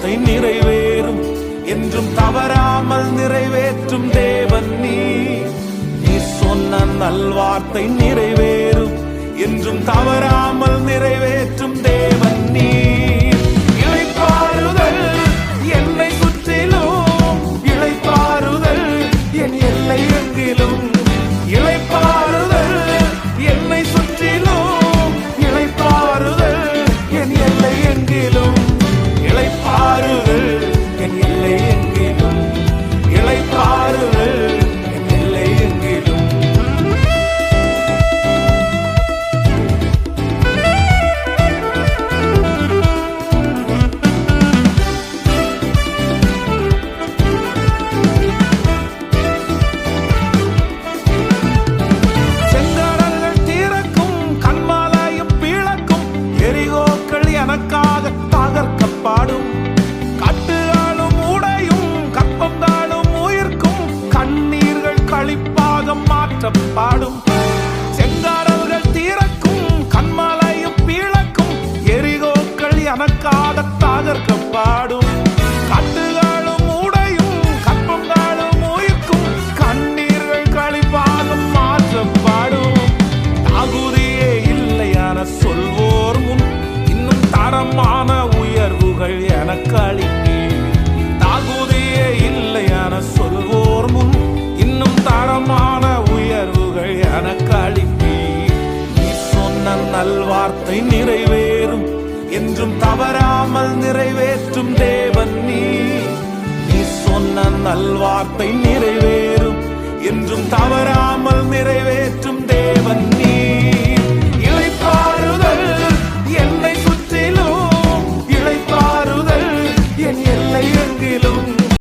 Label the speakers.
Speaker 1: நல்வார்த்தை நிறைவேறும், என்றும் தவறாமல் நிறைவேற்றும் தேவன் நீ. நீர் சொன்ன நல்வார்த்தை நிறைவேறும், என்றும் தவறாமல் நிறைவேற்றும் தேவன் நீ. இளைப்பாறுதல் என்னை சுற்றிலும், இளைப்பாறுதல் என் எல்லை எங்கிலும், இளைப்பாறுதல் என்னை சுற்றிலும், இளைப்பாறுதல் என் எல்லை எங்கிலும், இளைப்பாறுதல் என் எல்லை எங்கிலும், இளைப்பாறுதல் என் எல்லை எங்கிலும். செங்கடல்கள் தீரக்கும், கன்மலையும் பீழக்கும், எரிகோக்கள் எனக்காக தகர்க்கப்பாடும், கட்டுகளும் உடையும் கற்பங்காலும் உயிர்க்கும், கண்ணீர்கள் களிப்பாக மாற்றப்பாடும். செங்கடல்கள் தீரக்கும், கன்மலையும் பீழக்கும், எரிகோக்கள் எனக்காக தகர்க்கப்பாடும், கட்டுகளும் உடையும் கற்பங்காலும் உயிர்க்கும், கண்ணீர்கள் களிப்பாக மாற்றப்பாடும். தகுதியே இல்லையான சொல்வோர் முன் இன்னும் தரமான உயர்வுகள் எனக்கு அளிப்பீர். தகுதியே இல்லையான சொல்வோர் முன் இன்னும் தரமான உயர்வுகள் எனக்கு அளிப்பீர். நீ சொன்ன நல்வார்த்தை நிறைவேறும், என்றும் தவறாமல் நிறைவேற்றும் தேவன் நீ. நீ சொன்ன நல்வார்த்தை நிறைவேறும், என்றும் தவறாமல்